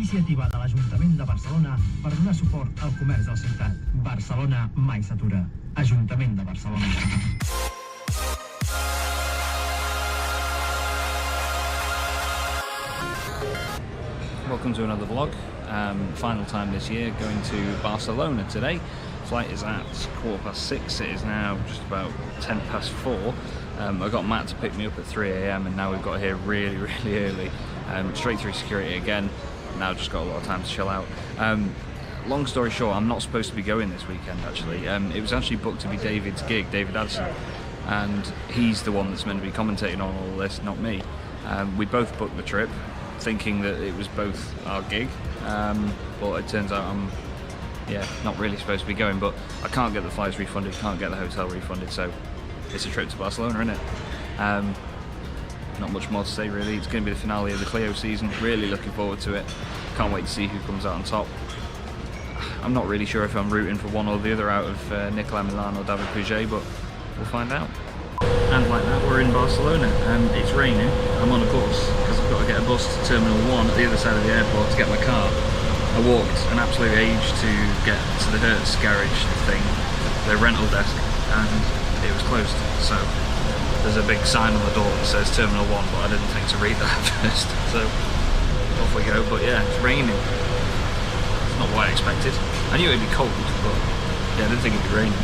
iniciativa de l'Ajuntament de Barcelona per donar suport al comerç de la ciutat. Barcelona mai s'atura. Ajuntament de Barcelona. Welcome to another vlog. Final time this year, going to Barcelona today. Flight is at 6:15. It is now just about 4:10. I got Matt to pick me up at 3 AM and now we've got here really early. Straight through security again. Now just got a lot of time to chill out. Long story short, I'm not supposed to be going this weekend actually. It was actually booked to be David's gig, David Addison, and he's the one that's meant to be commentating on all this, not me. We both booked the trip thinking that it was both our gig, but it turns out I'm not really supposed to be going, but I can't get the flights refunded, can't get the hotel refunded, so it's a trip to Barcelona, isn't it? Not much more to say really. It's going to be the finale of the Clio season, really looking forward to it. Can't wait to see who comes out on top. I'm not really sure if I'm rooting for one or the other out of Nicolas Milan or David Puget, but we'll find out. And like that, we're in Barcelona. It's raining. I'm on a bus because I've got to get a bus to Terminal 1 at the other side of the airport to get my car. I walked an absolute age to get to the Hertz garage thing, the rental desk, and it was closed. So there's a big sign on the door that says Terminal 1, but I didn't think to read that first. So off we go. But yeah, it's raining. It's not what I expected. I knew it'd be cold, but yeah, I didn't think it'd be raining.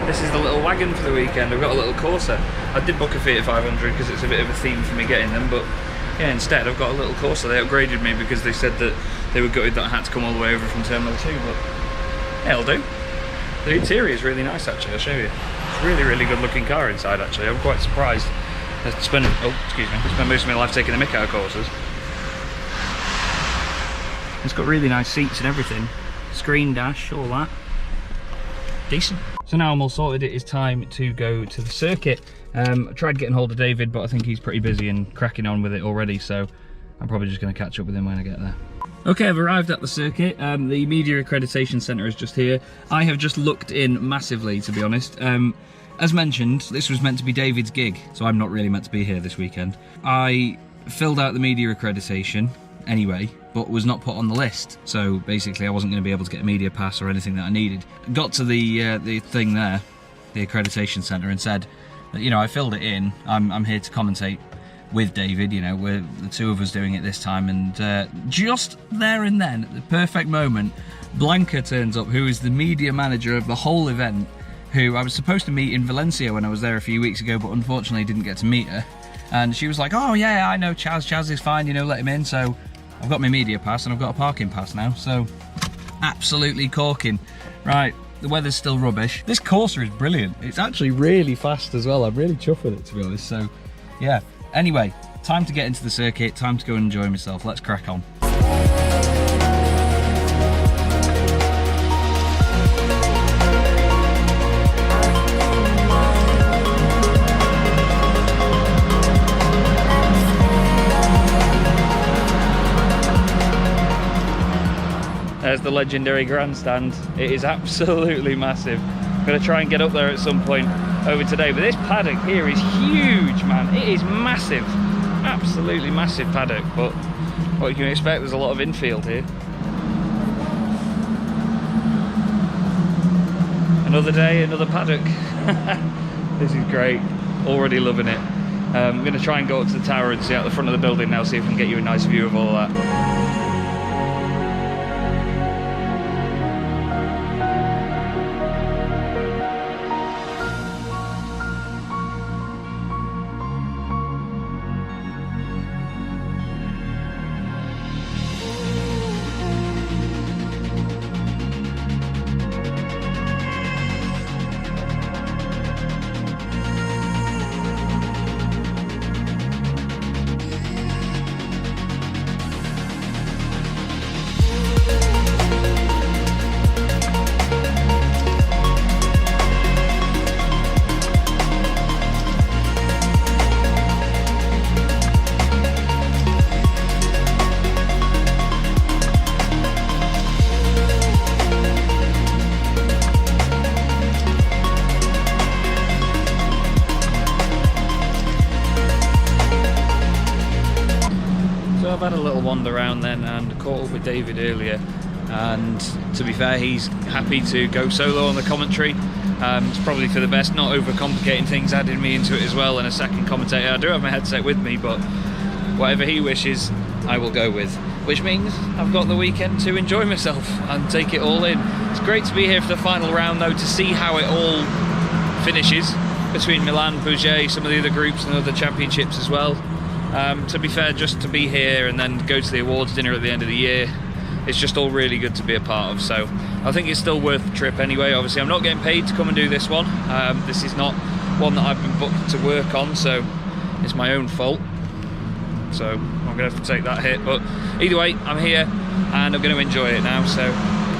This is the little wagon for the weekend. I've got a little Corsa. I did book a Fiat 500 because it's a bit of a theme for me getting them, but yeah, instead I've got a little Corsa. They upgraded me because they said that they were gutted that I had to come all the way over from Terminal 2, but yeah, it'll do. The interior is really nice actually, I'll show you. It's a really good looking car inside actually. I'm quite surprised. I spent most of my life taking the mick out of Corsas. It's got really nice seats and everything. Screen dash, all that. Decent. So now I'm all sorted, it is time to go to the circuit. I tried getting hold of David, but I think he's pretty busy and cracking on with it already, so I'm probably just going to catch up with him when I get there. Okay, I've arrived at the circuit. The Media Accreditation Centre is just here. I have just looked in massively, to be honest. As mentioned, this was meant to be David's gig, so I'm not really meant to be here this weekend. I filled out the media accreditation anyway, but was not put on the list. So basically I wasn't going to be able to get a media pass or anything that I needed. Got to the thing there, the accreditation centre, and said that, you know, I filled it in. I'm here to commentate with David, you know, we're the two of us doing it this time, and just there and then, at the perfect moment, Blanca turns up, who is the media manager of the whole event, who I was supposed to meet in Valencia when I was there a few weeks ago, but unfortunately didn't get to meet her. And she was like, oh yeah, I know Chaz, Chaz is fine, you know, let him in. So I've got my media pass and I've got a parking pass now, so absolutely corking. Right, the weather's still rubbish. This Corsa is brilliant. It's actually really fast as well. I'm really chuffed with it, to be honest. So yeah, anyway, time to get into the circuit, time to go and enjoy myself. Let's crack on. There's the legendary grandstand. It is absolutely massive. I'm going to try and get up there at some point over today, but this paddock here is huge, man. It is massive, absolutely massive paddock, but what you can expect, there's a lot of infield here. Another day, another paddock. This is great, already loving it. I'm going to try and go up to the tower and see out the front of the building now, see if we can get you a nice view of all that. I've had a little wander around then and caught up with David earlier, and to be fair, he's happy to go solo on the commentary. It's probably for the best, not overcomplicating things, adding me into it as well, and a second commentator. I do have my headset with me, but whatever he wishes, I will go with. Which means I've got the weekend to enjoy myself and take it all in. It's great to be here for the final round though, to see how it all finishes between Milan, Pouget, some of the other groups and other championships as well. To be fair, just to be here and then go to the awards dinner at the end of the year, it's just all really good to be a part of. So I think it's still worth the trip anyway. Obviously I'm not getting paid to come and do this one. This is not one that I've been booked to work on, so it's my own fault. So I'm gonna have to take that hit, but either way, I'm here and I'm gonna enjoy it now. So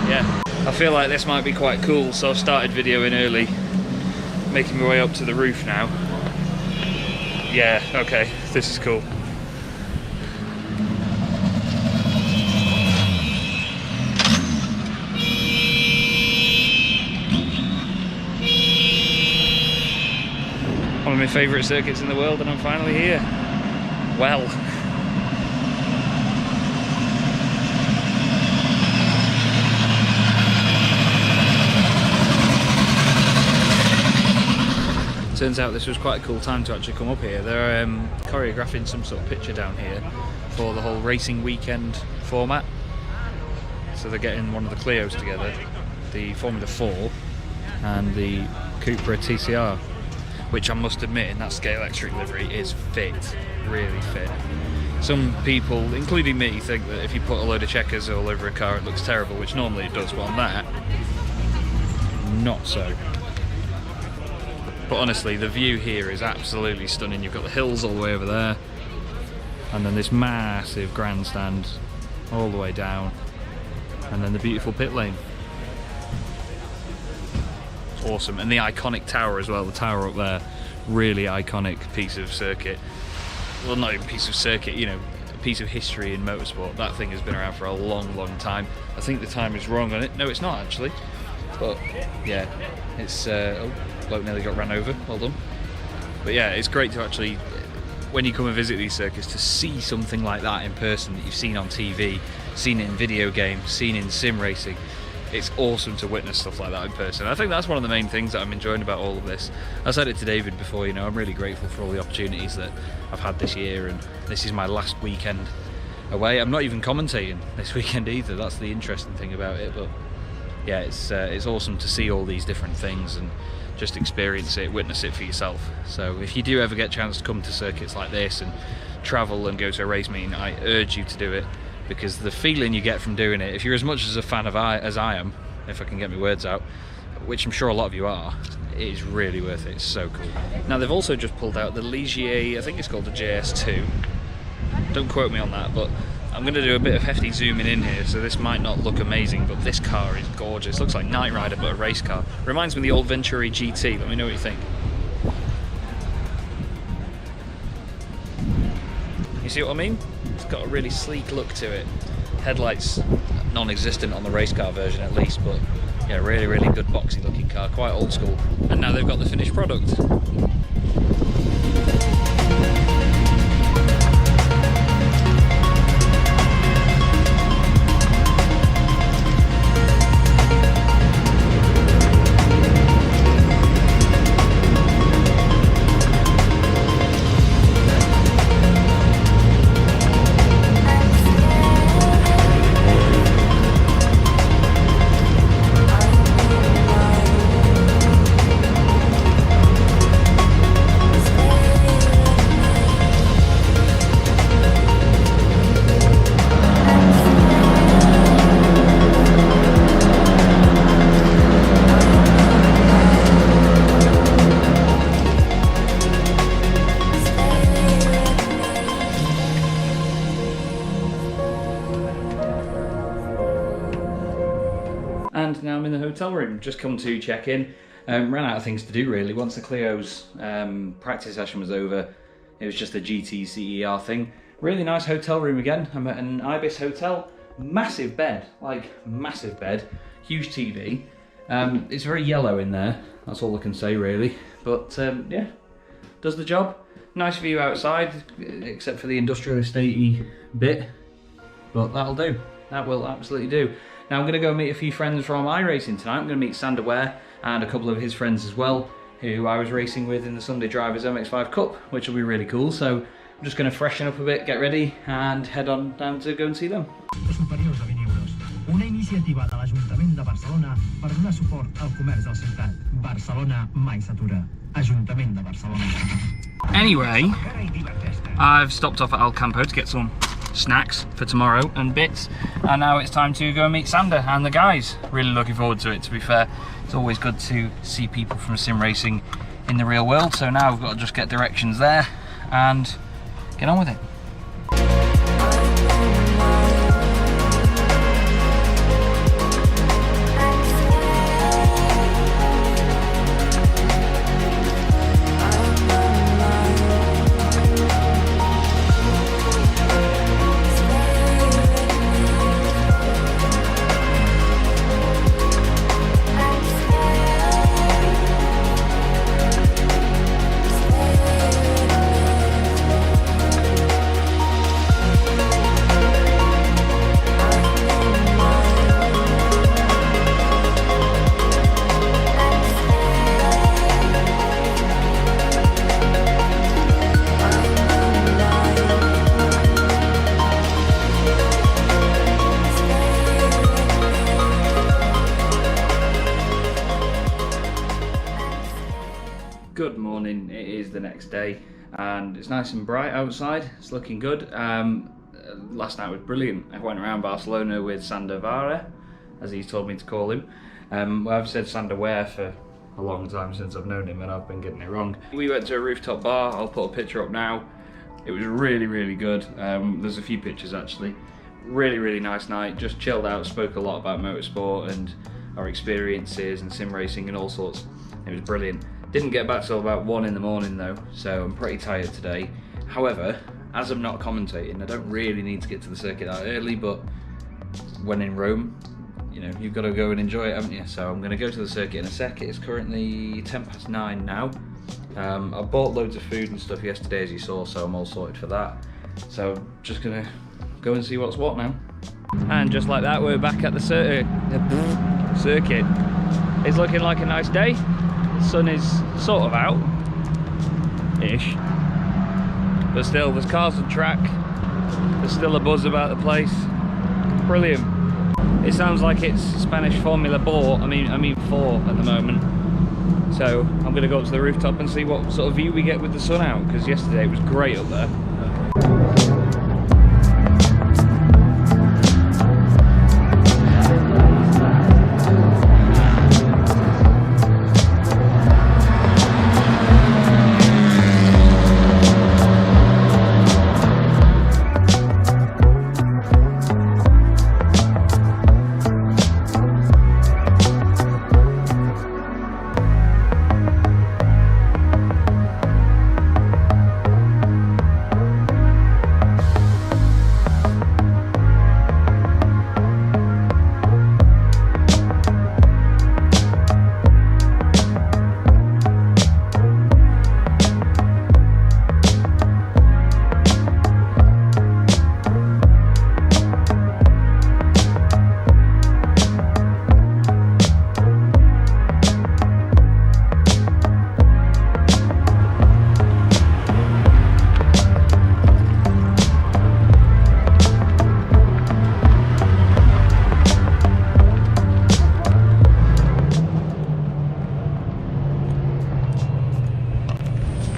yeah, I feel like this might be quite cool, so I've started videoing early, making my way up to the roof now. Yeah, okay, this is cool. One of my favourite circuits in the world, and I'm finally here. Well. Turns out this was quite a cool time to actually come up here. They're choreographing some sort of picture down here for the whole racing weekend format. So they're getting one of the Clios together, the Formula 4 and the Cupra TCR, which I must admit in that scale electric livery is fit, really fit. Some people, including me, think that if you put a load of checkers all over a car it looks terrible, which normally it does, but on that, not so. But honestly, the view here is absolutely stunning. You've got the hills all the way over there, and then this massive grandstand all the way down, and then the beautiful pit lane. Awesome, and the iconic tower as well, the tower up there, really iconic piece of circuit. Well, not even piece of circuit, you know, a piece of history in motorsport. That thing has been around for a long, long time. I think the time is wrong on it. No, it's not actually. But yeah, it's oh, bloke nearly got ran over, well done. But yeah, it's great to actually, when you come and visit these circuits, to see something like that in person that you've seen on TV, seen it in video games, seen in sim racing. It's awesome to witness stuff like that in person. I think that's one of the main things that I'm enjoying about all of this. I said it to David before, you know, I'm really grateful for all the opportunities that I've had this year, and this is my last weekend away. I'm not even commentating this weekend either, that's the interesting thing about it. But yeah, it's awesome to see all these different things and just experience it, witness it for yourself. So if you do ever get a chance to come to circuits like this and travel and go to a race meeting, I urge you to do it, because the feeling you get from doing it, if you're as much as a fan of as I am, if I can get my words out, which I'm sure a lot of you are, it is really worth it. It's so cool. Now they've also just pulled out the Ligier, I think it's called the JS2. Don't quote me on that, but I'm going to do a bit of hefty zooming in here, so this might not look amazing, but this car is gorgeous. Looks like Knight Rider, but a race car. Reminds me of the old Venturi GT. Let me know what you think. You see what I mean? It's got a really sleek look to it. Headlights non-existent on the race car version at least, but yeah, really, really good boxy looking car, quite old school. And now they've got the finished product. And now I'm in the hotel room, just come to check in. Ran out of things to do really. Once the Clio's practice session was over, it was just a GT CER thing. Really nice hotel room again. I'm at an Ibis hotel. Massive bed, like massive bed, huge TV. It's very yellow in there, that's all I can say really. But yeah, does the job. Nice view outside, except for the industrial estate-y bit, but that'll do. That will absolutely do. Now I'm going to go meet a few friends from iRacing tonight. I'm going to meet Sander Ware and a couple of his friends as well, who I was racing with in the Sunday Drivers MX5 Cup, which will be really cool. So I'm just going to freshen up a bit, get ready, and head on down to go and see them. Superiors de 20 euros. Una iniciativa de l'Ajuntament de Barcelona per donar suport al comerç al ciutat. Barcelona mai s'atura. Ajuntament de Barcelona. Anyway, I've stopped off at El Campo to get some snacks for tomorrow and bits, and now it's time to go and meet Sander and the guys. Really looking forward to it, to be fair. It's always good to see people from sim racing in the real world, so now we've got to just get directions there and get on with it. Good morning, it is the next day and it's nice and bright outside, it's looking good. Last night was brilliant. I went around Barcelona with Sander Ware, as he's told me to call him. I've said Sander Ware for a long time since I've known him and I've been getting it wrong. We went to a rooftop bar, I'll put a picture up now. It was really good. There's a few pictures actually. Really nice night, just chilled out, spoke a lot about motorsport and our experiences and sim racing and all sorts. It was brilliant. Didn't get back till about 1 in the morning though, so I'm pretty tired today. However, as I'm not commentating, I don't really need to get to the circuit that early, but when in Rome, you know, you've got to go and enjoy it, haven't you? So I'm going to go to the circuit in a sec. It's currently 9:10 now. I bought loads of food and stuff yesterday, as you saw, so I'm all sorted for that. So I'm just going to go and see what's what now. And just like that, we're back at the circuit. It's looking like a nice day. The sun is sort of out-ish, but still there's cars on track, there's still a buzz about the place. Brilliant. It sounds like it's Spanish Formula 4, I mean 4 at the moment. So I'm going to go up to the rooftop and see what sort of view we get with the sun out, because yesterday it was great up there.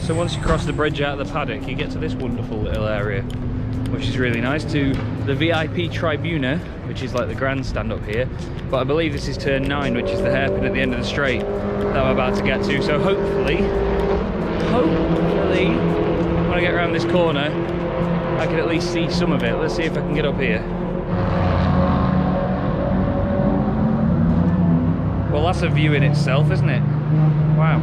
So once you cross the bridge out of the paddock, you get to this wonderful little area, which is really nice, to the VIP Tribuna, which is like the grandstand up here. But I believe this is turn 9, which is the hairpin at the end of the straight that I'm about to get to. So hopefully, when I get around this corner, I can at least see some of it. Let's see if I can get up here. Well, that's a view in itself, isn't it? Wow.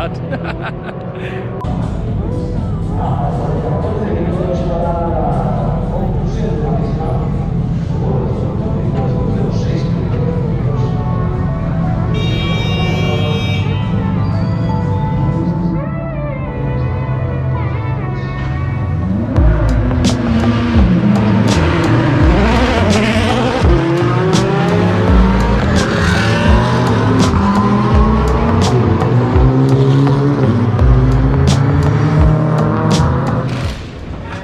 bad.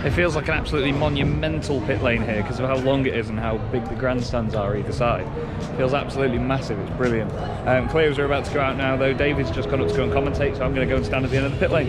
It feels like an absolutely monumental pit lane here because of how long it is and how big the grandstands are either side. It feels absolutely massive, it's brilliant. Clios are about to go out now though. David's just gone up to go and commentate, so I'm going to go and stand at the end of the pit lane.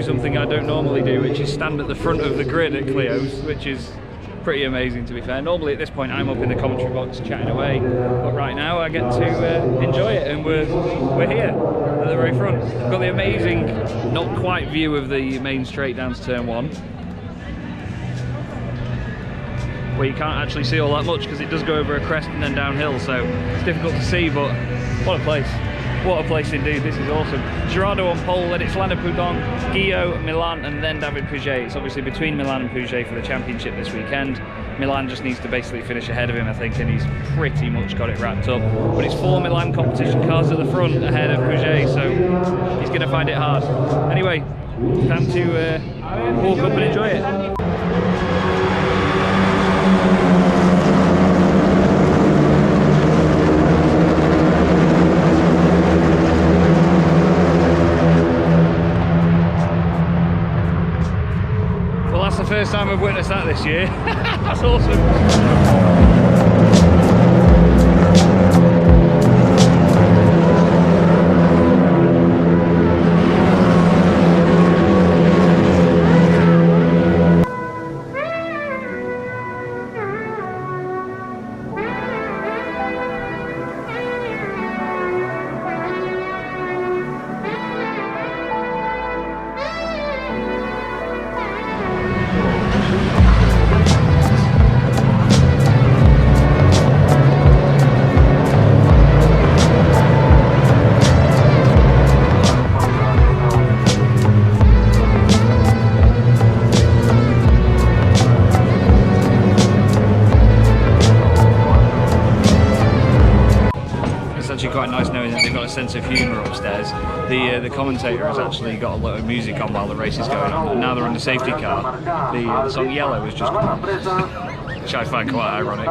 Something I don't normally do, which is stand at the front of the grid at Clios, which is pretty amazing to be fair. Normally at this point I'm up in the commentary box chatting away, but right now I get to enjoy it, and we're here at the very front. We've got the amazing, not quite view of the main straight down to turn 1, where you can't actually see all that much because it does go over a crest and then downhill, so it's difficult to see, but what a place. What a place indeed, this is awesome. Gerardo on pole, then it's Landa Proudhon, Guillot, Milan, and then David Pouget. It's obviously between Milan and Pouget for the championship this weekend. Milan just needs to basically finish ahead of him, I think, and he's pretty much got it wrapped up. But it's 4 Milan competition cars at the front ahead of Pouget, so he's going to find it hard. Anyway, time to walk up and enjoy it. First time I've witnessed that this year. That's awesome. Quite nice knowing that they've got a sense of humour upstairs. The commentator has actually got a lot of music on while the race is going on, and now they're on the safety car. The song Yellow has just come on, which I find quite ironic.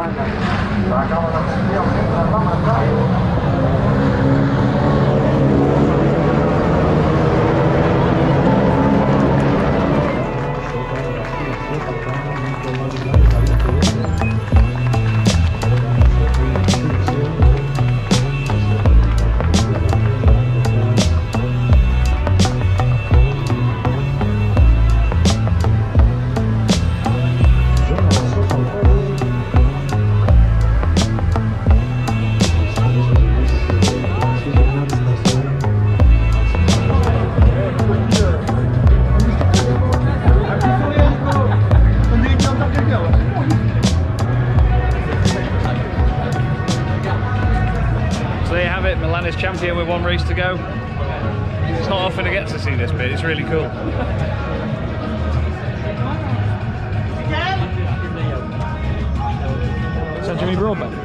Milan is champion with 1 race to go. It's not often I get to see this bit, it's really cool. Is that Jimmy Broadbent?